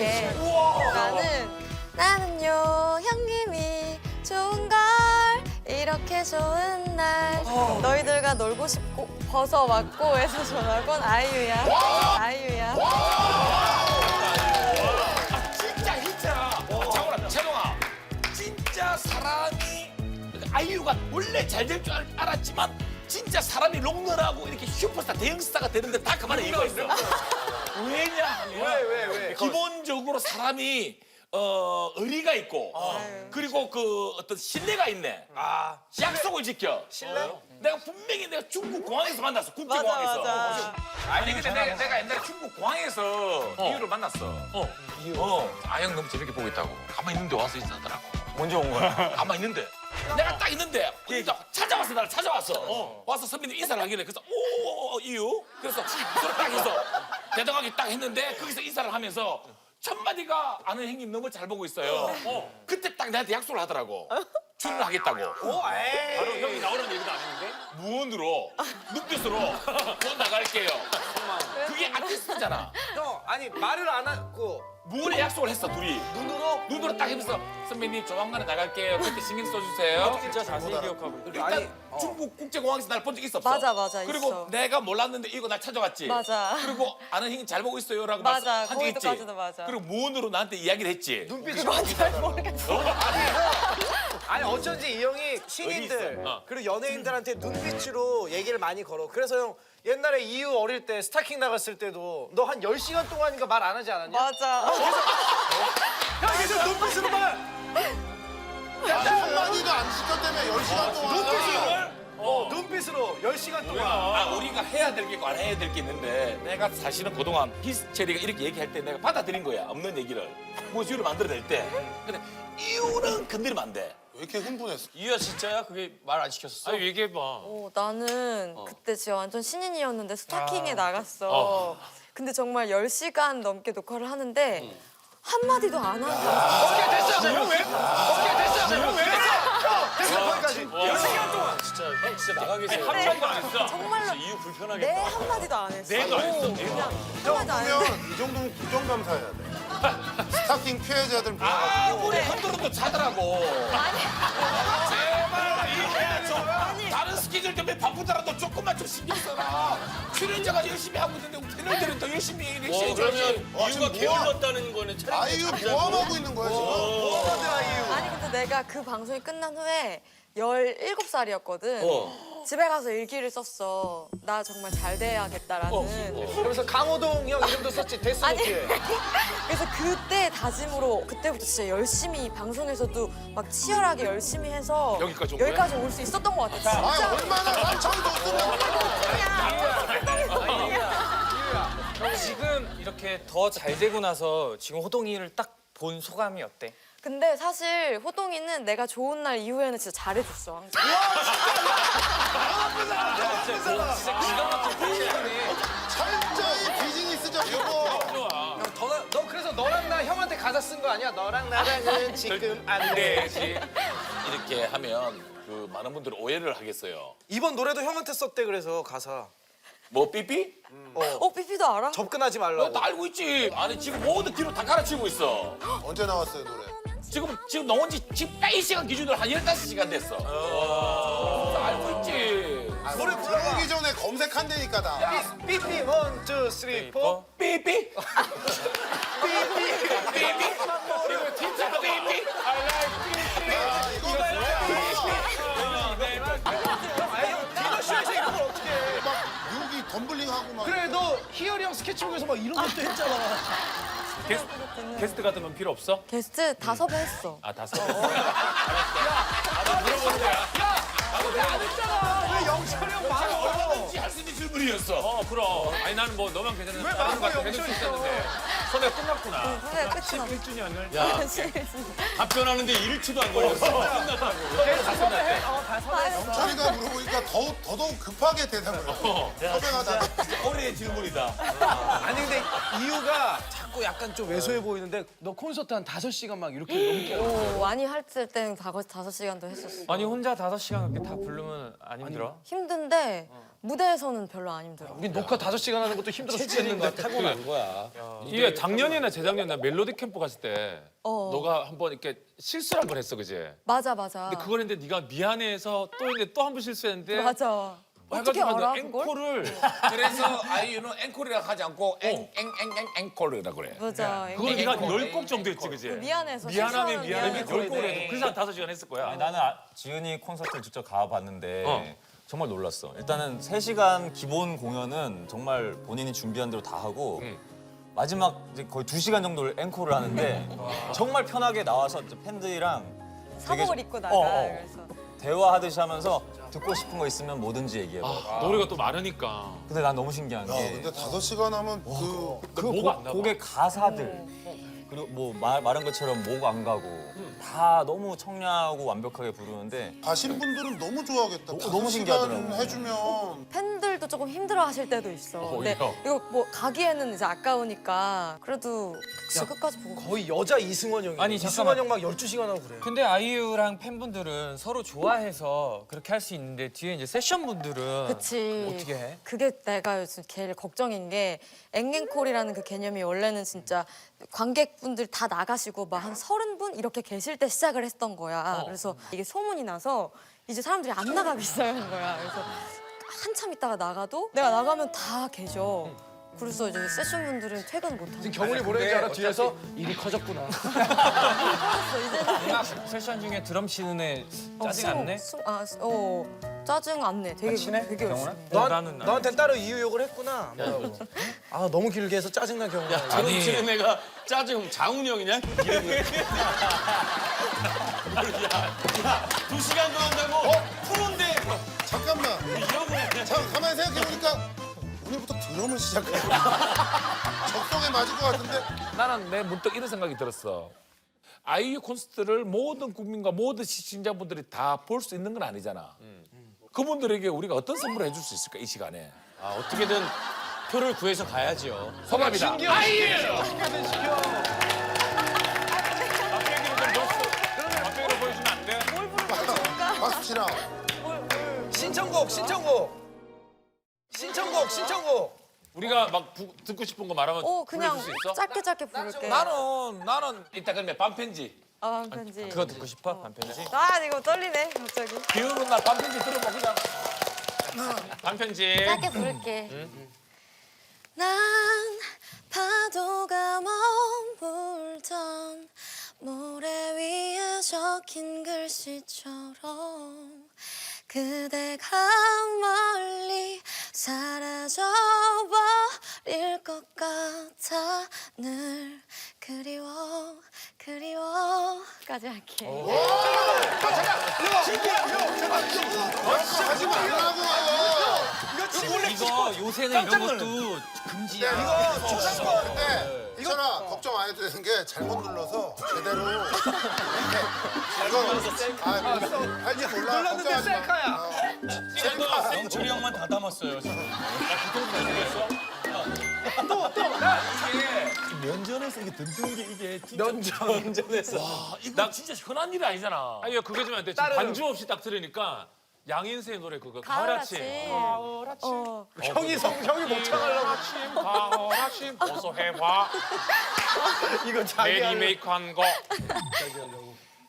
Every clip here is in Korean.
이렇게. 나는요 형님이 좋은 걸 이렇게 좋은 날 너희들과 놀고 싶고 벗어왔고 해서 전화 건 아이유야. 아이유야. 진짜 히트야. 잠깐만, 채동아. 진짜 사람이 아이유가 원래 잘 될 줄 알았지만 진짜 사람이 롱런하고 이렇게 슈퍼스타 대형스타가 되는데 다 그만한 이유가 있어. 왜냐하면 왜? 기본적으로 사람이 의리가 있고 그리고 그 어떤 신뢰가 있네. 약속을 지켜. 신뢰? 내가 분명히 내가 중국 공항에서 만났어. 국제공항에서. 맞아. 아니 근데 내가 옛날에 중국 공항에서 이유를 만났어. 아형 너무 재밌게 보고 있다고. 가만히 있는데 와서 인사하더라고. 언제 온 거야? 가만히 있는데 내가 딱 있는데 찾아왔어. 나를 찾아왔어. 와서 선배님 인사를 하길래 그래서 오 이유? 그래서 그걸 딱 해서 대등하게 딱 했는데 거기서 인사를 하면서 첫 마디가 아는 형님 너무 잘 보고 있어요. 그때 딱 나한테 약속을 하더라고. 출연하겠다고. 바로 형이 나오라는 얘기도 안 했는데? 무언으로 눈빛으로 돈 나갈게요. 그게 아티스트잖아. 형, 아니 말을 안 하고 무언의 약속을 했어 둘이. 눈으로 딱 하면서 선배님 조만간에 나갈게요. 그때 신경 써주세요. 진짜 자세히 기억하고. 일단 중국 국제공항에서 날 본 적 있었어. 맞아, 그리고 있어. 내가 몰랐는데 이거 날 찾아왔지. 맞아. 그리고 아는 형이 잘 보고 있어요라고 맞아, 한 적 있지. 거기까지도 맞아. 그리고 무언으로 나한테 이야기를 했지. 눈빛으로 잘 모르겠어. 아니 어쩐지 이 형이 신인들 그리고 연예인들한테 눈빛으로 얘기를 많이 걸어. 그래서 형 옛날에 이유 어릴 때 스타킹 나갔을 때도 너 한 10시간 동안인가 말 안 하지 않았냐? 맞아. 형 계속 눈빛으로만 한마디도 안 시켰다며 10시간 동안. 눈빛으로 10시간 동안. 우리가 해야 될 게 있고 안 해야 될 게 있는데 내가 사실은 그동안 히스테리가 이렇게 얘기할 때 내가 받아들인 거야. 없는 얘기를. 무엇을 만들어낼 때. 근데 이유는 건드리면 안 돼. 왜 이렇게 흥분했어? 이유야 진짜야? 그게 말 안 시켰었어? 아니 얘기해봐. 나는 그때 진짜 완전 신인이었는데 스타킹에 나갔어. 근데 정말 10시간 넘게 녹화를 하는데 한마디도 안 하고 오케이 됐어. 형 왜? 오케이 됐어. 형 왜? 됐어 거기까지. 10시간 동안. 진짜 형 진짜 나가 계세요. 한마디도 안 했어. 정말로 이유 내 불편하겠다. 한마디도 안 했어. 내도 안 했어. 그냥 형 한마디도 안 했는데 보면 이 정도면 국정감사해야 돼. 스타킹 피해자들 모아가지고. 우리 흔들어도 자더라고. 제발 이게 좀 다른 스케줄 때문에 바쁘더라도 조금만 좀 신경 써라. 출연자가 열심히 하고 있는데 패널들은 더 열심히 리액션 그러면 해줘야지. 이유가 게을렀다는 거는 아이유 보함하고 있는 거야 지금. 아니 근데 내가 그 방송이 끝난 후에 17살이었거든. 집에 가서 일기를 썼어. 나 정말 잘 돼야겠다라는. 그러면서 강호동 형 이름도 썼지. 데스노트에. 그래서 그때 다짐으로 그때부터 진짜 열심히 방송에서도 막 치열하게 열심히 해서 여기까지 온 거야? 여기까지 올 수 있었던 것 같아. 아 진짜. 얼마나 난처를 줬으면. 형 지금 이렇게 더 잘 되고 나서 지금 호동이를 딱 본 소감이 어때? 근데 사실 호동이는 내가 좋은 날 이후에는 진짜 잘해줬어. 항상. 철저히 비즈니스적이고. 너 그래서 너랑 나 형한테 가사 쓴 거 아니야? 너랑 나랑은 지금 안 되지. 이렇게 하면 그 많은 분들이 오해를 하겠어요. 이번 노래도 형한테 썼대 그래서 가사. 뭐 삐삐? 삐삐도 알아? 접근하지 말라고. 나 알고 있지. 아니 지금 모든 뒤로 다 갈아치우고 있어. 언제 나왔어요 노래? 지금 나온 지 지금 딱 이 시간 기준으로 한 15시간 됐어. 나 알고 있지. 노래 불러보기 전에 검색한다니까 다. 삐삐 원, 투, 쓰리, 포. 삐삐? 삐삐? 이거 진짜 삐삐? 디너쇼에서 이런 걸 어떻게 해? 막 뮤비 덤블링하고 막. 그래 너 희열이 형 스케치북에서 막 이런 것도 했잖아. 게스트 같은 건 필요 없어? 게스트 다 섭외했어. 아 다 써. 왜 영철이 형 말을 얼마든지 할 수 있는 질문이었어. 그럼. 아니 나는 뭐 너만 괜찮으면 왜 다른 거 마음이 해줄 수 영철이 있었는데 섭외가 끝났구나. 섭외 끝이 났어. 1주년을. 야 답변하는데 일주도 안 걸렸어. 끝났다고. 철이가 물어보니까 더더욱 급하게 대답을 해. 섭외하다. 올해의 질문이다. 아니 근데 이유가 자꾸 작고 약간 좀 왜소해 보이는데 너 콘서트 한 5시간 막 이렇게 넘게 하고. 오, 많이 할 때는 5시간도 했었어. 아니 혼자 5시간 그렇게 다 부르면 안 힘들어? 힘든데 무대에서는 별로 안 힘들어. 우리 녹화 5시간 하는 것도 힘들어 죽겠는데. 타고난 거야. 이게 작년이나 재작년에 멜로디 캠프 갔을 때 어. 너가 한번 이렇게 실수를 한 번 했어, 그지? 맞아. 근데 그걸 했는데 네가 미안해해서 또 했는데 또 한 번 실수했는데 맞아. 어떻게 해가지고 알아 너 그걸? 앵콜을 그래서 아이유는 앵콜이라고 하지 않고 앵콜이라고 그래. 맞아. 그걸 네가 10곡 정도 했지, 그지? 미안해서 미안하면 미안하면 실수하면 10곡을 해도 그래서 한 5시간 했을 거야. 아니, 나는 지은이 콘서트를 직접 가봤는데 어. 정말 놀랐어. 일단은 3시간 기본 공연은 정말 본인이 준비한 대로 다 하고 마지막 이제 거의 2시간 정도를 앵콜을 하는데 정말 편하게 나와서 이제 팬들이랑 되게 사복을 좀- 입고 나가. 그래서 대화하듯이 하면서 듣고 싶은 거 있으면 뭐든지 얘기해봐. 노래가 또 많으니까. 근데 난 너무 신기한 야, 게 근데 5시간 하면 그 뭐가 안 나와? 곡의 가사들 그리고 뭐 말한 것처럼 목 안 가고 다 너무 청량하고 완벽하게 부르는데 가신 분들은 너무 좋아하겠다. 너무 5시간 신기하더라고. 해주면 팬들도 조금 힘들어하실 때도 있어. 근데 오히려? 이거 뭐 가기에는 이제 아까우니까 그래도 진짜 끝까지 보고. 거의 여자 이승원 형이. 아니, 이승원 잠깐만. 형 막 12시간 하고 그래. 근데 아이유랑 팬분들은 서로 좋아해서 그렇게 할 수 있는데 뒤에 이제 세션 분들은 그치. 어떻게 해? 그게 내가 요즘 제일 걱정인 게 앵앵콜이라는 그 개념이 원래는 진짜 관객분들 다 나가시고 막 한 30분 이렇게 계실 때 시작을 했던 거야. 그래서 이게 소문이 나서 이제 사람들이 안 나가기 시작하는 거야. 그래서 한참 있다가 나가도 내가 나가면 다 계셔. 그래서 이제 세션분들은 퇴근 못 하는 거야. 경훈이 뭐라는지 알아? 뒤에서 일이 커졌구나. 음악 세션 중에 드럼 치는 애 짜증 안 내? 짜증 안 내. 되게 친해? 되게 경훈아? 열심히 해. 나는 너한테 따로 이유 욕을 했구나. 뭐라고. 아 너무 길게 해서 짜증나 경훈아. 드럼 치는 애가 짜증 장훈이 형이냐? 야, 2시간 더 한다고 푸른데 잠깐만. 이러고 자, 가만히 생각해보니까 오늘부터 드럼을 시작해. 적성에 맞을 것 같은데. 나는 내 문득 이런 생각이 들었어. 아이유 콘서트를 모든 국민과 모든 시청자분들이 다 볼 수 있는 건 아니잖아. 그분들에게 우리가 어떤 선물을 해줄 수 있을까 이 시간에. 아, 어떻게든 표를 구해서 가야지요. 소감이다. 아이유. 앞에로 보여주면 안 돼? 박수 치라. 신청곡. 우리가 막 듣고 싶은 거 말하면 그냥 불러줄 수 있어? 짧게 부를게. 나는 이따 그러면 반편지. 반편지. 그거 듣고 싶어? 반편지? 아 이거 떨리네 갑자기. 비 오는 날 반편지 들어봐 그냥. 반편지. 짧게 부를게. 난 파도가 머물던 모래 위에 적힌 글씨처럼 그대가 멀리 사라져버릴 것 같아 늘 그리워까지 할게. 하지 말라고. 이거 요새는 이런 것도 금지야. 이거 초상권. 근데 있잖아, 걱정 안 해도 되는 게 잘못 눌러서 제대로 이렇게 이거 할지 몰라. 눌렀는데 걱정하지 마. 셀카야. 셀카. 생철이 형만 다 담았어요. 면전에서 이게 듣는 게 이게 진짜 면전에서 이거 진짜 흔한 일이 아니잖아. 아니 그거 좀 안 돼. 따르릉. 반주 없이 딱 들으니까 양인세의 노래 그거 가을아침. 형이 못 참으려고. 가을아침 어서 해봐. 이거 자기 메리메이크한 거.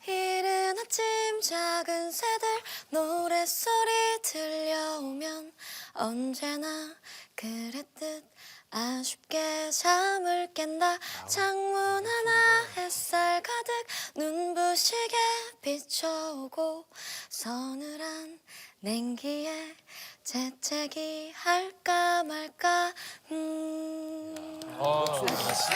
이른 아침 작은 새들 노랫소리 들려오면 언제나 그랬듯 아쉽게 잠을 깬다. 창문 하나 햇살 가득 눈부시게 비춰오고 서늘한 냉기에 재채기 할까 말까 진짜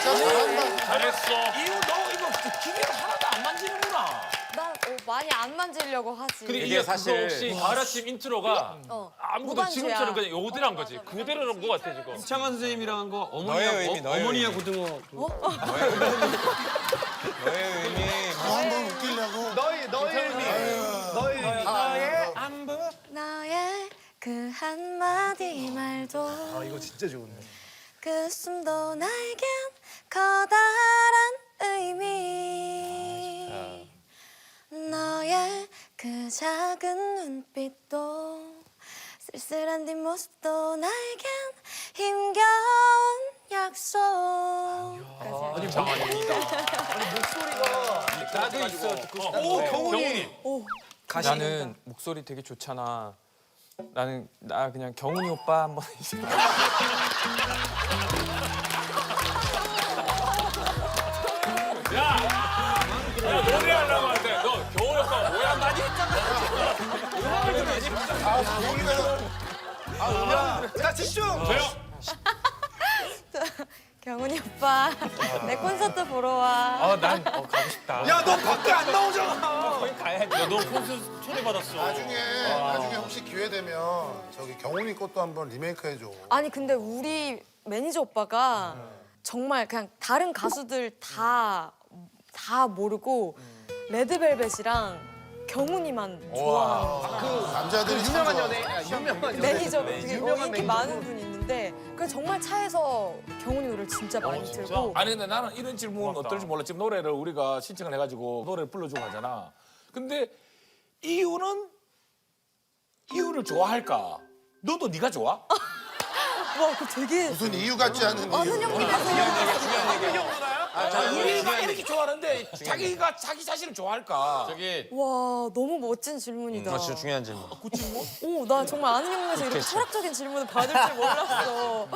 잘한다. 잘했어. 이유 너 이거 기계를 하나도 안 만지는구나. 나 많이 안 만지려고 하지. 근데 이게 이게 사실- 그거 혹시 가을아침 인트로가 아무것도 무반주야. 지금처럼 그냥 요대로한 거지. 그대로는 거 같아 지금. 창한 선생님이랑 한 거 너의 의미, 너의 어머니야 고등어 너의 의미. 한번 웃기려고. 너의 의미. 너의 그 한마디 말도 아 이거 진짜 좋은데. 그 숨도 나에겐 커다란 그 작은 눈빛도 쓸쓸한 뒷모습도 나에겐 힘겨운 약속. 나도 있어 듣고 싶다. 오 경훈이. 나는 목소리 되게 좋잖아. 나 그냥 경훈이 오빠 한번. 노래하려고 하는데 너 겨울 오빠 뭐야 많이 했잖아. 자 집중. 경훈이 오빠 내 콘서트 보러 와. 난 가고 싶다. 야 너 밖에 안 나오잖아. 가야지. 너 콘서트 초대받았어. 나중에 혹시 기회 되면 저기 경훈이 것도 한번 리메이크 해줘. 아니 근데 우리 매니저 오빠가 정말 그냥 다른 가수들 다 모르고 레드벨벳이랑 경훈이만 좋아하는 남자들이 참 유명한 좋아. 연예인. 유명한 연예인. 매니저 되게 유명한 인기 매니저. 많은 분이 있는데 그 정말 차에서 경훈이 노래를 진짜 많이 들고 아니 근데 나는 이런 질문 어떨지 몰라. 지금 노래를 우리가 신청을 해가지고 노래를 불러주고 하잖아. 근데 이유를 좋아할까? 너도 네가 좋아? 와 그 되게 무슨 이유 같지 않은 아는 이유. 형님에서 우리가 이렇게 좋아하는데 자기가 자기 자신을 좋아할까? 저기 와 너무 멋진 질문이다. 진짜 중요한 질문. 오, 나 정말 아는 형님에서 이렇게 철학적인 질문을 받을 줄 몰랐어.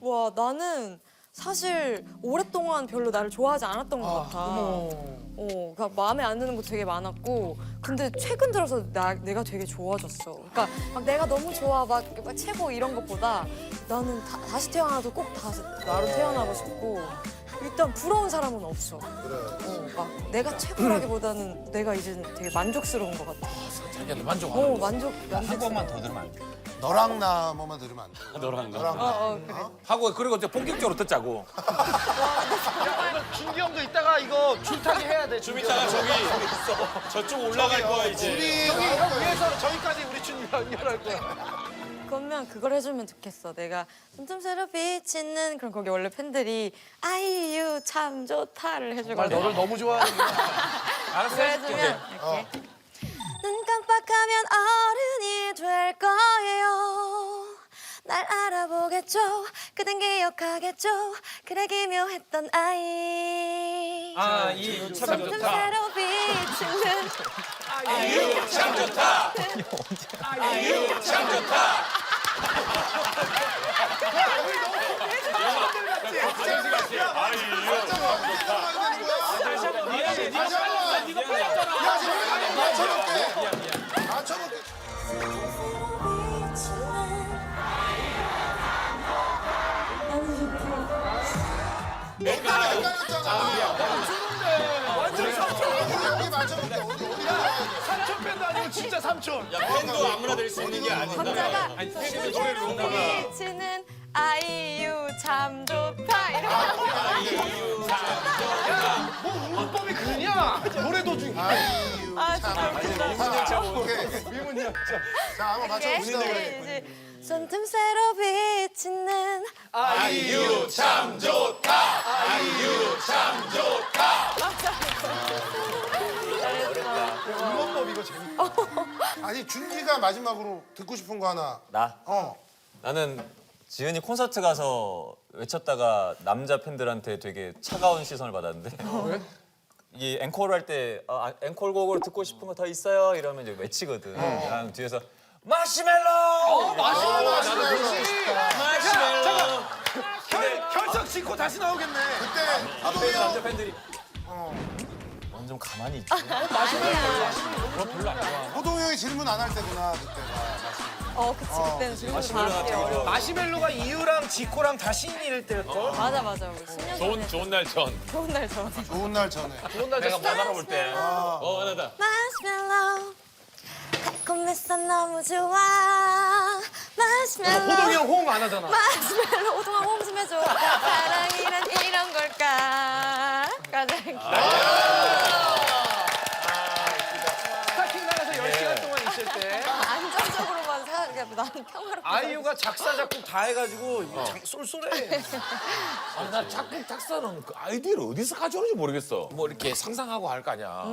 와, 나는 사실 오랫동안 별로 나를 좋아하지 않았던 것 같아. 그러니까 마음에 안 드는 거 되게 많았고, 근데 최근 들어서 내가 되게 좋아졌어. 그러니까 막 내가 너무 좋아, 막 최고 이런 것보다 나는 다시 태어나도 꼭 다시 나로 태어나고 싶고. 일단 부러운 사람은 없어. 막 내가 최고라기보다는 내가 이제 되게 만족스러운 것 같아. 자기한테 만족하는 거. 만족스러워. 더 들으면 안 돼. 너랑 나 뭐만 들으면 안 돼. 너랑 나. 너랑 나. 그래. 하고 그리고 이제 본격적으로 듣자고. 준기 형도 이따가 이거 줄타기 해야 돼. 좀 이따가 저기 저쪽 올라갈 거야 이제. 우리 형 위에서 저기까지 우리 준비 연결할 거야. 그러면 그걸 해주면 좋겠어. 내가 틈틈새로 비치는 그럼 거기 원래 팬들이 아이유 참 좋다를 해주거든. 너를 너무 좋아하는구나. 그걸 해주면 이렇게 눈 깜빡하면 어른이 될 거예요. 날 알아보겠죠. 그댄 기억하겠죠. 그래 기묘했던 아이. 아이유 참 좋다. 틈틈새로 비치는 아이유 참 좋다. 아이유 참 좋다. 맞춰볼게. 여기 맞춰볼게. 삼촌 밴드 아니고 진짜 삼촌. 야 팬도 아무나 될 수 있는 게 아니다. 박자가 틈틈새로 비치는 아이유 참 좋다 이러면 뭐 운법이 그냐? 노래 도중. 아이유 진짜 웃긴다. 오케이. 자, 한번 맞춰봅시다. 이제 손틈새로 비치는 아이유 참 좋다. 아이유 참 좋다. 운법 이거 재밌다. 아니 준기가 마지막으로 듣고 싶은 거 하나. 나? 어. 나는 지은이 콘서트 가서 외쳤다가 남자 팬들한테 되게 차가운 시선을 받았는데 왜? 이 앵콜 할 때 앵콜곡으로 듣고 싶은 거 더 있어요? 이러면 이제 외치거든. 그냥 뒤에서 마시멜로! 잠깐. 결석 짓고 다시 나오겠네. 그때 호동이 형. 남자 팬들이 좀 가만히 있지. 호동이 형이 질문 안 할 때구나 그때가. 그치 그때는 질문 다 하기 어려워. 마시멜로가 이유랑 지코랑 다 신인일 때였죠. 맞아 우리 10년 전에 좋은 날 전. 좋은 날 전에 좋은 날 전에. 좋은 날 내가 못 알아볼 때. 하나다. 마시멜로 달콤했어 너무 좋아 마시멜로 호동이 형 호응 안 하잖아. 마시멜로 오동아 호응 좀 해줘 사랑이란 이런 걸까 가자 스타킹 나가서 10시간 동안 있을 때. 안정적으로만 나는 평화롭게. 아이유가 작사 작곡 다 해가지고 쏠쏠해. 아니, 나 작곡 작사는 그 아이디어를 어디서 가져오는지 모르겠어. 뭐 이렇게 상상하고 할 거 아니야.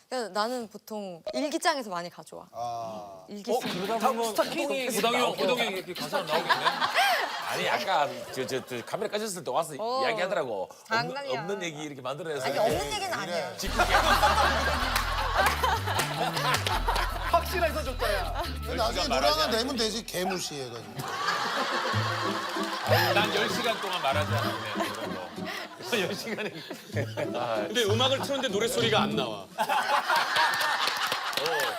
그래서 나는 보통 일기장에서 많이 가져와. 일기 쓰 스타킹이 호동이 형 이렇게 가사 나오겠네. 아니 아까 저 카메라 꺼졌을 때 와서 이야기하더라고. 장난이야. 없는 얘기 이렇게 만들어내서. 아니 없는 얘기는 아니야. 확실해서 좋다 야. 나중에 노래 하나 내면 되지 개무시해가지고. 난 10시간 동안 말하지 않았네. 그런 거. 10시간에. 근데 음악을 틀었는데 노래 소리가 안 나와.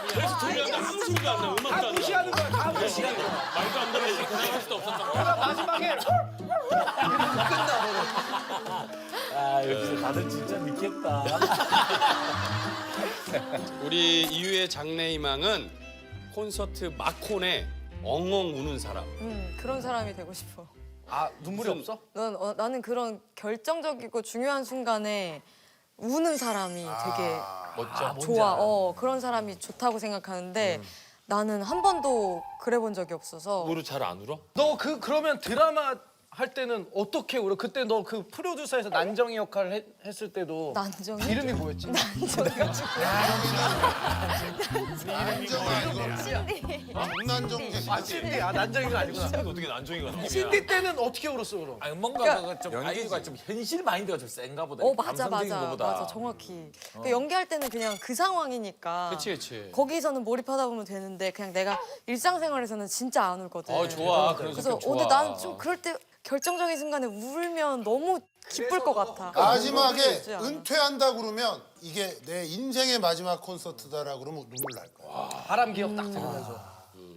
그래서 들으려는데 아무 소리가 안 나. 음악도 안 나. 무시하는 거야. 다 무시하는 거야. 말도 안 되는 할 수도 없었던 거. 그러다 마지막에 아 여기서 다들 진짜 미쳤다. 우리 이유의 장래희망은 콘서트 막콘에 엉엉 우는 사람. 그런 사람이 되고 싶어. 아 눈물이 없어? 나는 그런 결정적이고 중요한 순간에 우는 사람이 되게 좋아. 그런 사람이 좋다고 생각하는데 나는 한 번도 그래 본 적이 없어서. 노래 잘 안 울어? 너 그러면 드라마 할 때는 어떻게 울어? 그때 너 그 프로듀서에서 난정이 역할을 했을 때도 난정이? 이름이 뭐였지? 장난정이. 아 신디. 아 난정이가 아니구나. 어떻게 난종이가 나오냐? 신디 때는 어떻게 울었어 그럼? 아니 뭔가 좀 아이유가 좀 현실 마인드가 좀 센가 보다. 맞아 감성적인 맞아 거보다. 맞아 정확히. 그 연기할 때는 그냥 그 상황이니까. 그치. 거기서는 몰입하다 보면 되는데 그냥 내가 일상생활에서는 진짜 안 울거든. 좋아. 그래서 근데 나는 좀 그럴 때 결정적인 순간에 울면 너무 기쁠 것 같아. 마지막에 그러지 않아? 은퇴한다 그러면 이게 내 인생의 마지막 콘서트다라 그러면 눈물 날 거야. 바람 기억 딱 들으면서.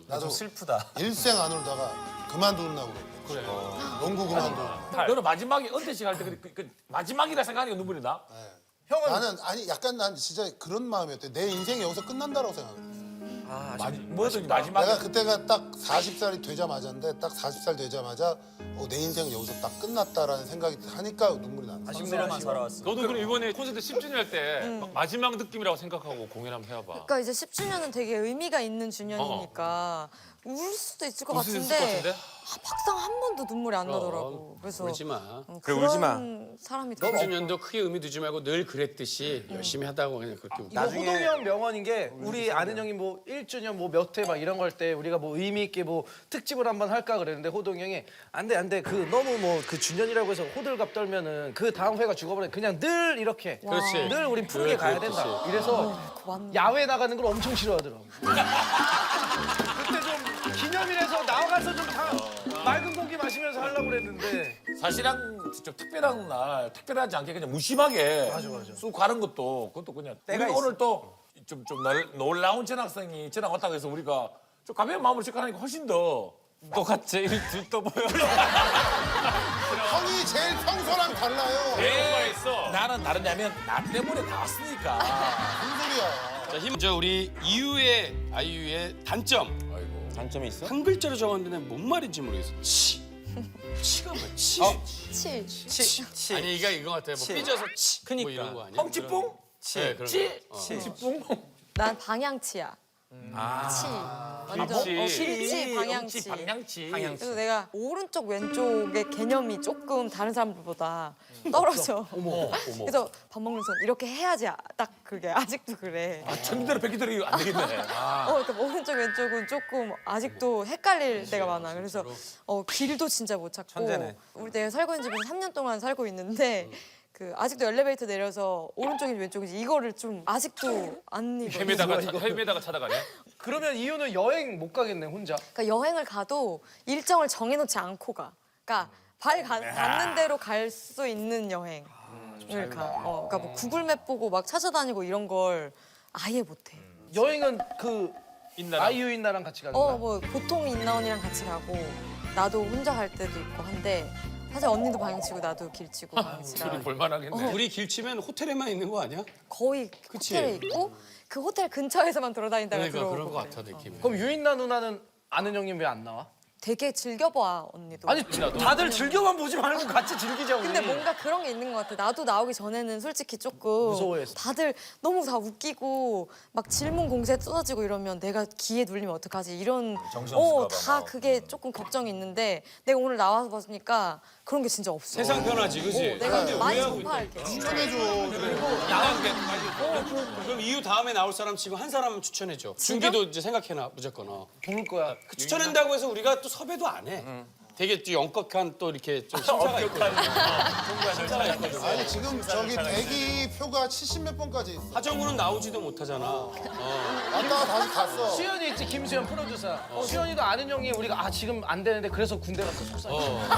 나도 슬프다. 일생 안 울다가 그만둔다고 그래. 농구 그만두고. 너는 마지막에 은퇴식 할 때 그 마지막이라 생각하니까 눈물이 나? 형은 나는 아니 약간 난 진짜 그런 마음이었대. 내 인생이 여기서 끝난다라고 생각했어. 뭐든 마지막에 내가 그때가 딱 40살이 되자마자인데 딱 40살 되자마자 내 인생은 여기서 딱 끝났다라는 생각이 하니까 눈물이 나는 거야. 아쉽네만 살아왔어. 너도 그럼 이번에 콘서트 10주년 할 때 마지막 느낌이라고 생각하고 공연 한번 해봐. 그러니까 이제 10주년은 되게 의미가 있는 주년이니까 울 수도 있을 것 웃을 수 있을 같은데 것 같은데? 막상 한 번도 눈물이 안 나더라고. 그래서 울지 마. 그런 사람이 되고 싶어. 10주년도 크게 의미 두지 말고 늘 그랬듯이 열심히 하다고 그냥 그렇게 웃겨. 이거 호동이 형 명언인 게 우리 아는 형이 뭐 1주년 뭐 몇 회 막 이런 거 할 때 우리가 뭐 의미 있게 뭐 특집을 한번 할까 그랬는데 호동이 형이 안 돼 그 너무 뭐 그 주년이라고 해서 호들갑 떨면은 그 다음 회가 죽어버려 그냥 늘 이렇게 그렇지. 늘 우린 푸르게 가야 된다. 이래서 맞네. 야외 나가는 걸 엄청 싫어하더라고. 그때 좀 기념일에서 나가서 좀 다 맑은 공기 마시면서 하려고 그랬는데 사실은 좀 특별한 날 특별하지 않게 그냥 무심하게 쑥 가는 것도 그것도 그냥 우리가 오늘 또 좀 놀라운 전학생이 전학 왔다고 해서 우리가 좀 가벼운 마음으로 시작하니까 훨씬 더 똑같이 들떠 보여. 형이 제일 평소랑 달라요. 뭐가 있어. 나는 다르냐면 나 때문에 다 왔으니까. 무슨 소리야. 자, 힘. 우리 아이유의 단점. 단점이 있어? 한 글자로 적었는데 뭔 말인지 모르겠어. 치가 뭐야? 치. 치. 아니 이거 같아. 뭐 삐져서 치. 뭐 이런 거 아니야? 펑치뽕? 네, 그런 거. 펑치뽕? 난 방향치야. 치. 완전 치 방향치. 방향치. 그래서 내가 오른쪽 왼쪽의 개념이 조금 다른 사람들보다 떨어져. 그래서 밥 먹면서 이렇게 해야지 딱 그게 아직도 그래. 천대로 백기대로 안 되겠네. 그러니까 오른쪽 왼쪽은 조금 아직도 헷갈릴 때가 많아. 그래서 길도 진짜 못 찾고. 천재네. 우리 내가 살고 있는 집에서 3년 동안 살고 있는데 그 아직도 엘리베이터 내려서 오른쪽인지 왼쪽인지 이거를 좀 아직도 안 입어. 헤매다가 찾아가냐? 그러면 이유는 여행 못 가겠네 혼자. 그러니까 여행을 가도 일정을 정해놓지 않고 가. 그러니까 닿는 대로 갈 수 있는 여행을 가. 그러니까 뭐 구글맵 보고 막 찾아다니고 이런 걸 아예 못해. 여행은 그 인나라. 아이유 인나랑 같이 가는 거야? 뭐 보통 인나언니랑 같이 가고 나도 혼자 갈 때도 있고 한데 사실 언니도 방향치고 나도 길치고 방향치라 둘이 볼만하겠네. 우리 길치면 호텔에만 있는 거 아니야? 거의 그치? 호텔에 있고 그 호텔 근처에서만 돌아다니다가 그러니까 들어오고 그런 거 그래. 같아 느낌이. 그럼 유인나 누나는 아는 형님 왜 안 나와? 되게 즐겨봐 언니도. 아니 다들 즐겨만 보지 말고 같이 즐기자 우리. 근데 뭔가 그런 게 있는 것 같아. 나도 나오기 전에는 솔직히 조금 무서워했어. 다들 너무 다 웃기고 막 질문 공세 쏟아지고 이러면 내가 기에 눌리면 어떡하지 이런 정신없을까 봐 다 막. 그게 조금 걱정이 있는데 내가 오늘 나와서 보니까 그런 게 진짜 없어. 세상 편하지, 그지? 내가 많이 전파할게. 추천해줘. 그럼 이유 다음에 나올 사람 지금 한 사람 추천해줘. 준기도 이제 생각해놔, 무조건. 부를 거야. 그 추천한다고 해서 우리가 또 섭외도 안 해. 되게 또 영특한 또 이렇게 좀 심사가 있거든. 심사가 있거든. 아니 지금 저기 대기 표가 70몇 번까지 있어. 하정우는 나오지도 못하잖아. 왔다가 다시 갔어. 수현이 있지 김수현 프로듀서. 수현이도 아는 형이 우리가 지금 안 되는데 그래서 군대 갔어 속상해.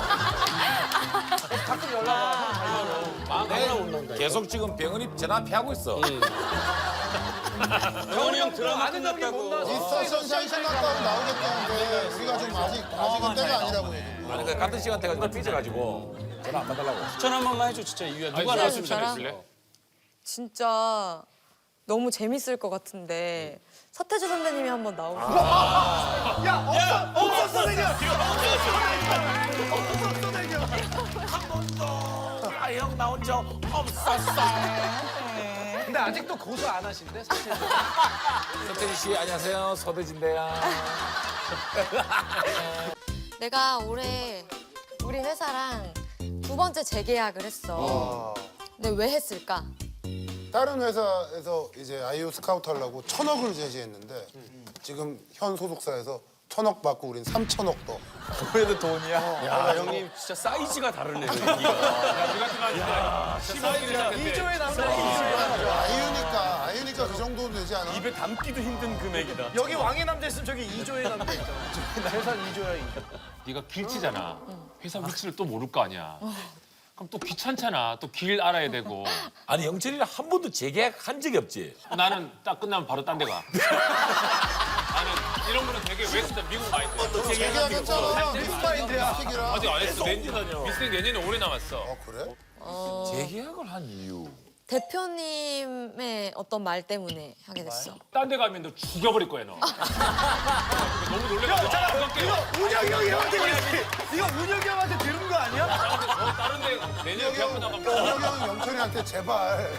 가끔 연락 와. 마음 하나 못 난다. 계속 지금 병원이 전화 피하고 있어. 병원이 형 드라마 아는 형이 못 나서. 미스터 선샤인 끝났다고 나오겠다는데 우리가 좀 아직은 때가 아니라고 해. 아니 그 같은 시간대가 좀 삐져가지고 전화 안 받달라고. 추천 한 번만 해줘, 진짜 이유야. 누가 누가 나왔으면 진짜라? 좋겠어. 진짜 너무 재밌을 것 같은데 서태지 선배님이 한번 나오고. 야 없었어 내가. 형 나온 적 없었어. 근데 아직도 고소 안 하신대 사실. 서태지 씨 안녕하세요. 서대진대야. 내가 올해 우리 회사랑 2번째 재계약을 했어. 근데 왜 했을까? 다른 회사에서 이제 아이유 스카우트 하려고 1,000억을 제시했는데 지금 현 소속사에서 1,000억 받고 우린 3,000억 더. 그래도 돈이야. 야, 형님 진짜 사이즈가 다르네. 이조에 나온다. 아이유니까 그 정도 되지 않아? 입에 담기도 힘든 금액이다. 여기 왕의 남자 있으면 저기 이조의 남자 있잖아. 회사 이조야. 네가 길치잖아. 회사 위치를 또 모를 거 아니야. 그럼 또 귀찮잖아. 또 길 알아야 되고. 아니 영철이랑 한 번도 재계약 한 적이 없지. 나는 딱 끝나면 바로 딴 데 가. 나는 이런 거는 되게 웨스턴 미국 많이 돼. 재계약했잖아. 미스터인데야. 미스틱이랑. 아직 안 했어. 미스텍 내년에 오래 남았어. 그래? 재계약을 한 이유. 대표님의 어떤 말 때문에 하게 됐어. 딴 데 가면 너 죽여버릴 거야, 너. 너무 놀래가지고. 운영이 형이 형한테 이거 운영이 형한테 들은 거 아니야? 다른 데 내년에 대학교 나가면 현영 영철이한테 제발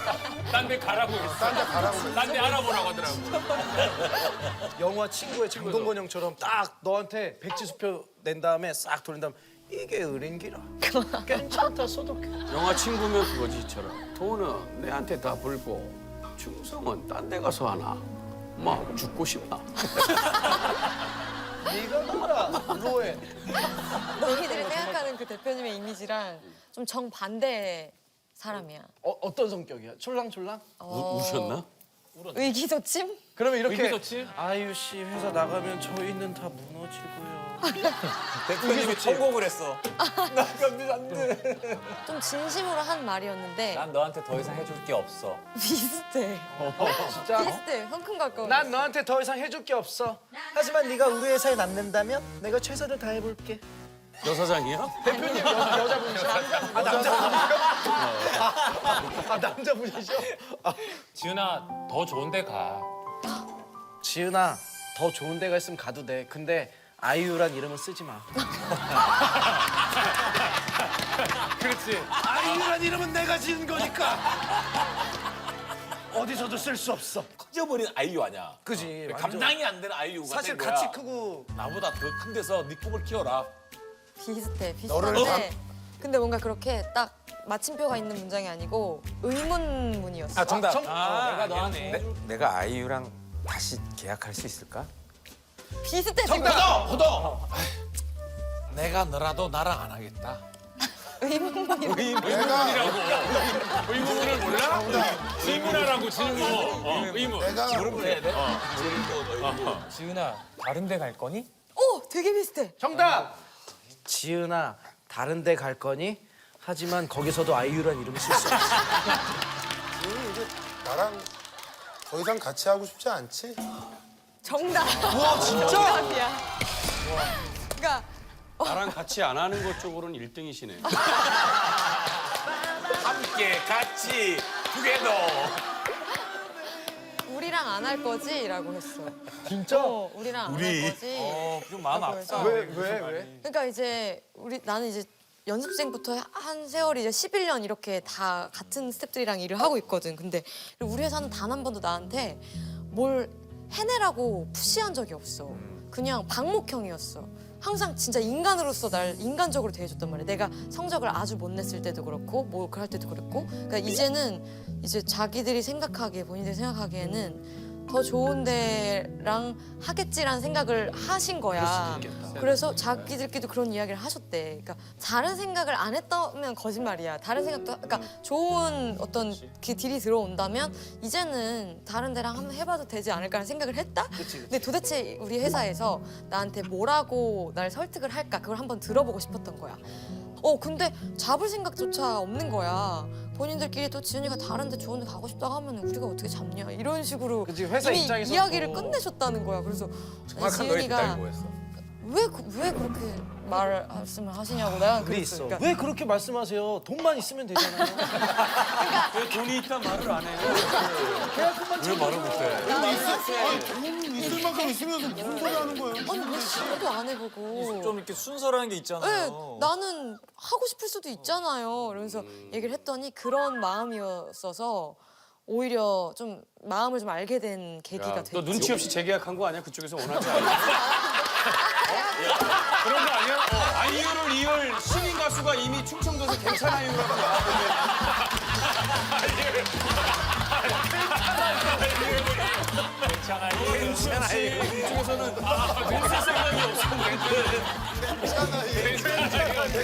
딴 데 가라고 했어. 딴 데 가라고. 딴 데 알아보라고 하더라고. 영화 친구의 장동건 형처럼 딱 너한테 백지수표 낸 다음에 싹 돌린 다음 이게 의린기라. 괜찮다 소독해. 영화 친구면 그거지 이처럼 돈은 내한테 다 불고 충성은 딴 데 가서 하나 막 죽고 싶나. 네가 나라 로에. 너희들이 생각하는 그 대표님의 이미지랑 좀 정반대 사람이야. 어떤 성격이야? 촐랑촐랑? 우셨나? 의기소침? 그러면 이렇게 의기소침? 아유 씨 회사 나가면 저희는 다 무너지고요. 대표님이 통곡을 했어. 나가면 안 돼. 좀 진심으로 한 말이었는데 난 너한테 더 이상 해줄 게 없어. 비슷해. 진짜? 비슷해. 성큼 가까워. 난 너한테 더 이상 해줄 게 없어. 하지만 네가 우리 회사에 남는다면 내가 최선을 다해볼게. 여사장이야? 대표님 여자분이시죠? 아 남자분이시죠? 아 남자분이시죠? 지은아, 더 좋은 데 가. 지은아 더 좋은 데가 있으면 가도 돼. 근데 아이유란 이름은 쓰지 마. 그렇지. 아이유란 이름은 내가 지은 거니까. 어디서도 쓸 수 없어. 커져버린 아이유 아니야. 그지. 감당이 안 되는 아이유가 사실 된 거야. 같이 크고 나보다 더 큰 데서 네 꿈을 키워라. 비슷해. 너를 비슷한데 근데 뭔가 그렇게 딱 마침표가 있는 문장이 아니고 의문문이었어. 정답. 내가 너한테 내가 아이유랑 다시 계약할 수 있을까? 비슷해 지금. 호동. 내가 너라도 나랑 안 하겠다. 내가 의문문을 몰라? 질문하라고 질문. 의문. 내가 지은아, 다른 데 갈 거니? 오, 되게 비슷해. 정답. 지은아 다른 데 갈 거니? 하지만 거기서도 아이유란 이름을 쓸 수 없어. 나랑 더 이상 같이 하고 싶지 않지? 정답. 와 진짜? 정답이야. 그러니까 나랑 같이 안 하는 것 쪽으로는 1등이시네. 함께 같이 투게더. 우리랑 안 할 거지?라고 했어. 진짜? 우리랑 안 할 거지. 좀 마음 라고 아프다. 해서. 왜? 그러니까 이제 나는 이제 연습생부터 한 세월이 이제 11년 이렇게 다 같은 스태프들이랑 일을 하고 있거든. 근데 우리 회사는 단 한 번도 나한테 뭘 해내라고 푸시한 적이 없어. 그냥 방목형이었어. 항상 진짜 인간으로서 날 인간적으로 대해줬단 말이야. 내가 성적을 아주 못 냈을 때도 그렇고 뭐 그럴 때도 그랬고. 그러니까 이제는 이제 자기들이 생각하기에 본인들이 생각하기에는 더 좋은 데랑 하겠지라는 생각을 하신 거야. 그래서 자기들끼리도 그런 이야기를 하셨대. 그러니까 다른 생각을 안 했다면 거짓말이야. 다른 생각도 그러니까 좋은 어떤 그 딜이 들어온다면 이제는 다른 데랑 한번 해봐도 되지 않을까라는 생각을 했다. 근데 도대체 우리 회사에서 나한테 뭐라고 날 설득을 할까 그걸 한번 들어보고 싶었던 거야. 근데 잡을 생각조차 없는 거야. 본인들끼리 또 지은이가 다른 데 좋은 데 가고 싶다고 하면 우리가 어떻게 잡냐 이런 식으로 그치, 회사 이미 입장에서 이야기를 또- 끝내셨다는 거야. 그래서 정확한 너의 지은이가 대답이 뭐였어? 왜 그렇게 말씀을 하시냐고 내가 그게 그랬어. 있어. 그러니까 왜 그렇게 말씀하세요? 돈만 있으면 되잖아요. 왜 돈이 있단 말을 안 해요? 왜 말을 못해? 돈 있을 만큼 있으면서 무슨 소리 하는 거예요? 아니 왜 시도도 안 해보고 좀 이렇게 순서라는 게 네, 있잖아요. 나는 하고 싶을 수도 있잖아요. 이러면서 얘기를 했더니 그런 마음이었어서 오히려 좀 마음을 좀 알게 된 계기가 됐지. 너 눈치 없이 재계약한 거 아니야? 그쪽에서 원하지 않아? 그런 거 아니야? 아이유를 이을 신인 가수가 이미 충청도에서 괜찮아요라고 나왔는데 괜찮아요. 이쪽에서는 될 생각이 없었는데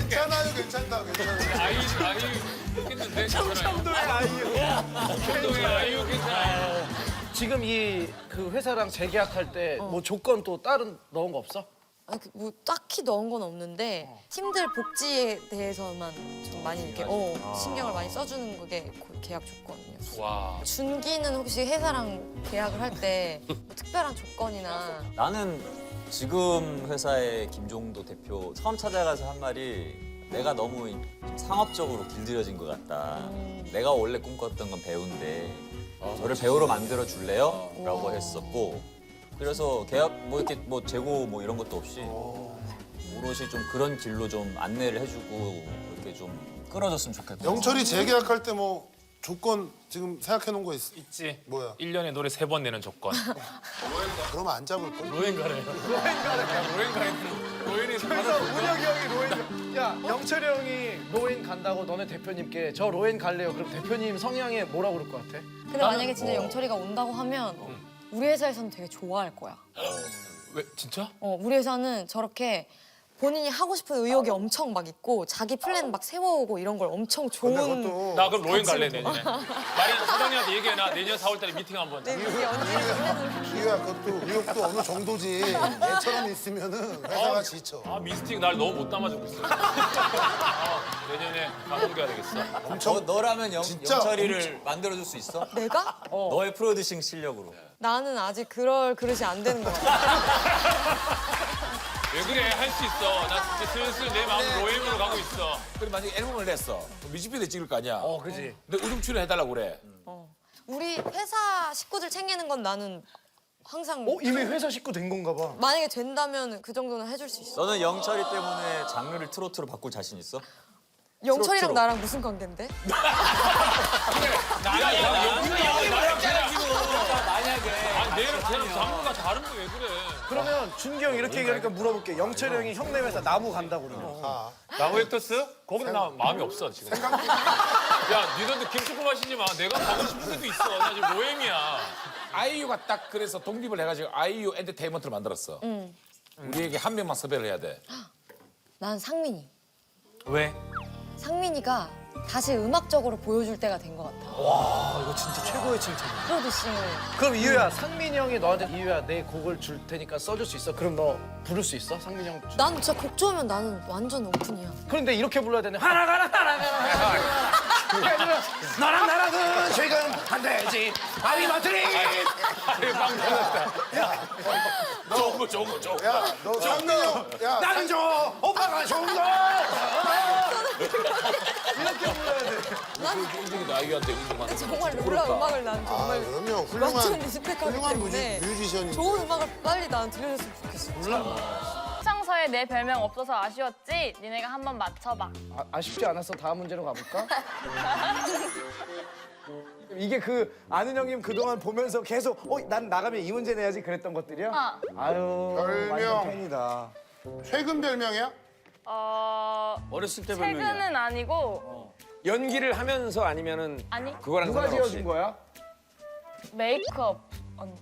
괜찮아요, 괜찮다, 괜찮아. 아이유 했는데 충청도의 아이유. 충청도의 아이유 괜찮아요. 지금 이 그 회사랑 재계약할 때 뭐 조건 또 다른 넣은 거 없어? 아니, 뭐 딱히 넣은 건 없는데 팀들 복지에 대해서만 좀 많이 이렇게 신경을 많이 써주는 게 계약 조건이었어. 와. 준기는 혹시 회사랑 계약을 할 때 뭐 특별한 조건이나 나는 지금 회사의 김종도 대표 처음 찾아가서 한 말이 내가 너무 좀 상업적으로 길들여진 것 같다. 내가 원래 꿈꿨던 건 배우인데 저를 배우로 만들어 줄래요? 라고 했었고 그래서 계약 뭐 이렇게 뭐 재고 뭐 이런 것도 없이 오롯이 좀 그런 길로 좀 안내를 해주고 이렇게 좀 끌어줬으면 좋겠다. 영철이 재계약할 때 뭐 조건 지금 생각해 놓은 거 있지. 뭐야? 1년에 노래 3번 내는 조건. 그러면 안 잡을 걸? 로엔가래요. 로엔이 그래서 운혁이 형이 로엔. 야 영철이 형이 로엔 간다고 너네 대표님께 저 로엔 갈래요. 그럼 대표님 성향에 뭐라 그럴 것 같아? 근데 만약에 진짜 영철이가 온다고 하면 우리 회사에서는 되게 좋아할 거야. 왜 진짜? 우리 회사는 저렇게 본인이 하고 싶은 의욕이 엄청 막 있고 자기 플랜 막 세워오고 이런 걸 엄청 근데 좋은 그것도 나 그럼 로엔 갈래 내년에. 마리 사장님한테 얘기해 나 내년 4월달에 미팅 한번. 내 이게 언제 기회야 그것도 의욕도 어느 정도지. 얘처럼 있으면은 회사가 지쳐. 아 미스틱 날 너무 못 담아주고 있어. 내년에 가공돼야 되겠어. 너라면 진짜 영철이를 만들어줄 수 있어? 내가? 너의 프로듀싱 실력으로. 나는 아직 그럴 그릇이 안 되는 것 같아. 왜 그래 할 수 있어. 나 진짜 슬슬 내 마음 로엔으로 가고 있어. 그럼 만약에 앨범을 냈어. 뮤직비디오 찍을 거 아니야. 그지. 근데 우중 출연해달라고 그래. 우리 회사 식구들 챙기는 건 나는 항상 이미 회사 식구 된 건가 봐. 만약에 된다면 그 정도는 해줄 수 있어. 너는 영철이 때문에 장르를 트로트로 바꿀 자신 있어? 영철이랑 나랑 무슨 관계인데? 아니 내랑 쟤랑 장르가 다른데 왜 그래? 그러면 준기 형 이렇게 얘기하니까 물어볼게. 영철이 형이 형네 회사 나무 간다고 그러면. 나우엑터스? 거기는 나 마음이 없어 지금. 야 니들도 김치국 마시지 마. 내가 가고 싶은 데도 있어. 나 지금 로엠이야. 아이유가 딱 그래서 독립을 해가지고 아이유 엔터테인먼트를 만들었어. 우리에게 한 명만 섭외를 해야 돼. 난 상민이. 왜? 상민이가 다시 음악적으로 보여줄 때가 된 것 같아. 이거 진짜 최고의 칭찬이야. 프로듀싱을. 그럼 이유야 상민이 형이 너한테 이유야 내 곡을 줄 테니까 써줄 수 있어? 그럼 너 부를 수 있어? 상민이 형. 난 진짜 곡 좋으면 나는 완전 오픈이야. 그런데 이렇게 불러야 되네. 하나 가라 하나 가라. 너랑 나랑은 지금 안 되지. 아비 마트리. 좋은 거 좋은 거 좋은 거. 야, 너 상민이 형, 야, 나는 줘. 오빠가 좋은 거. 인증이 나에게한테 인증받는 정말 놀라운 음악을 난 아 정말 그럼요. 완전 훌륭한 리스펙하기 훌륭한 때문에 뮤지션이. 좋은 음악을 빨리 난 들려줬으면 좋겠어. 시청서에 내 별명 없어서 아쉬웠지? 니네가 한번 맞춰봐. 아쉽지 않았어. 다음 문제로 가볼까? 이게 그 아는 형님 그동안 보면서 계속 난 나가면 이 문제 내야지 그랬던 것들이야? 아유 별명. 완전 팬이다. 최근 별명이야? 어렸을 때 별명이야. 최근은 아니고 연기를 하면서 아니면은 아니 그거랑 누가 상관없이. 지어준 거야? 메이크업 언니.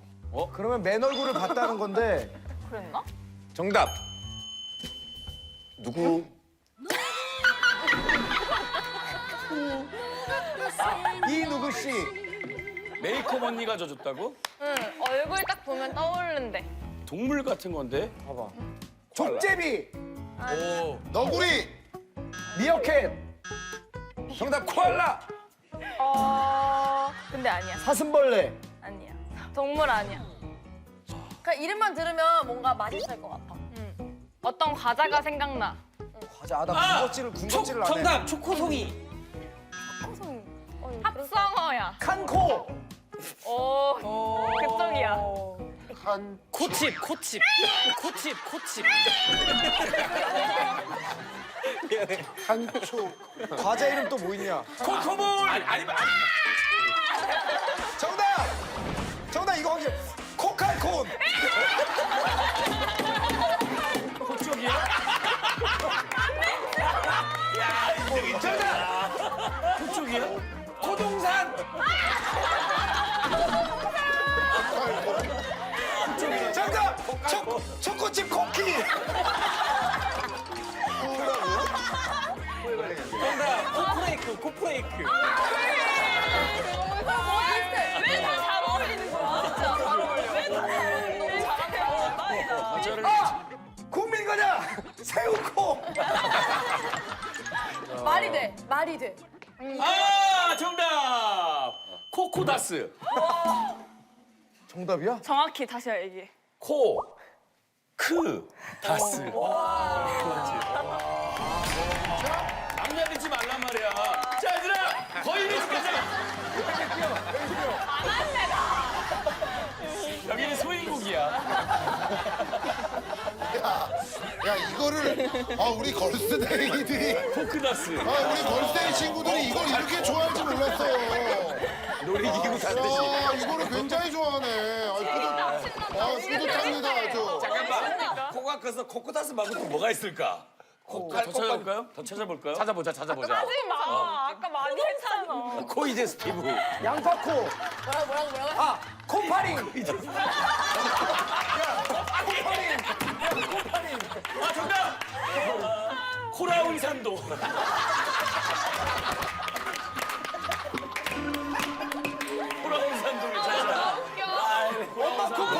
그러면 맨 얼굴을 봤다는 건데 그랬나? 정답. 누구? 이 누구 씨. 메이크업 언니가 져줬다고? 응 얼굴 딱 보면 떠오른대. 동물 같은 건데? 봐봐. 족제비, 너구리. 미어캣, 정답 코알라. 근데 아니야. 사슴벌레. 아니야. 동물 아니야. 그러니까 이름만 들으면 뭔가 맛있을 것 같아. 어떤 과자가 생각나. 과자. 나 군것질을 안 해. 정답 초코송이. 합성어야. 칸코. 오 그쪽이야. 한 코칩. 한초. 과자 이름 또 뭐 있냐? 코코볼. 아니면 정답 이거 확실. 코칼콘. 코동산. 정답 초코칩 쿠키. 코프레이크. 왜다잘 어울리는 거야? 진짜 잘 어울려. 너무 잘한다. 국민과자 새우코. 말이 돼. 말이 돼. 아 정답. 코코다스. 정답이야? 정확히 다시 얘기해. 코. 크. 다스. 남자 믿지 말란 말이야. 자 얘들아 거의 미치까지. 안 할래 나. 여기는 소인국이야. 야 이거를 우리 걸스데이들이 코크다스. 우리 걸스데이 친구들이 이걸 이렇게 좋아할 줄 몰랐어. 놀이기구 타듯이. 이거를 굉장히 좋아하네. 뿌듯합니다 아주. 잠깐만. 코가 커서 코코다스 말고 또 뭐가 있을까? 더 찾아볼까요? 더 찾아볼까요? 찾아보자. 하지 마. 아까 많이 했잖아. 코이제 스티브. 양파코. 뭐라고? 코파링. 아 정답. 코라운산도. 코라운산도를 찾아. 엄마 코파.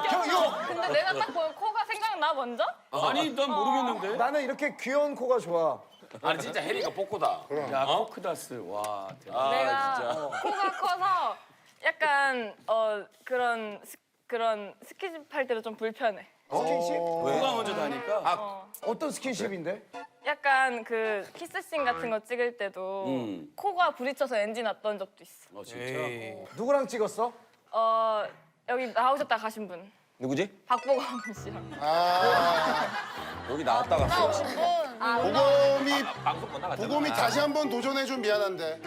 형 이거 근데 내가 딱 보면 코가 생각나 먼저? 아니 난 모르겠는데. 나는 이렇게 귀여운 코가 좋아. 아니 진짜 해리가 뽀꼬다. 야 코크다스. 와 대박. 내가 코가 커서 약간 그런 스킨십 할 때도 좀 불편해. 스킨십? 코가 먼저 다니까. 어떤 스킨십인데? 약간 그 키스씬 같은 거 찍을 때도 코가 부딪혀서 엔진 났던 적도 있어. 진짜. 누구랑 찍었어? 여기 나오셨다 가신 분. 누구지? 박보검 씨랑. 여기 나왔다 갔어. 보검이 방송 못 나갔잖아. 다시 한번 도전해준 미안한데.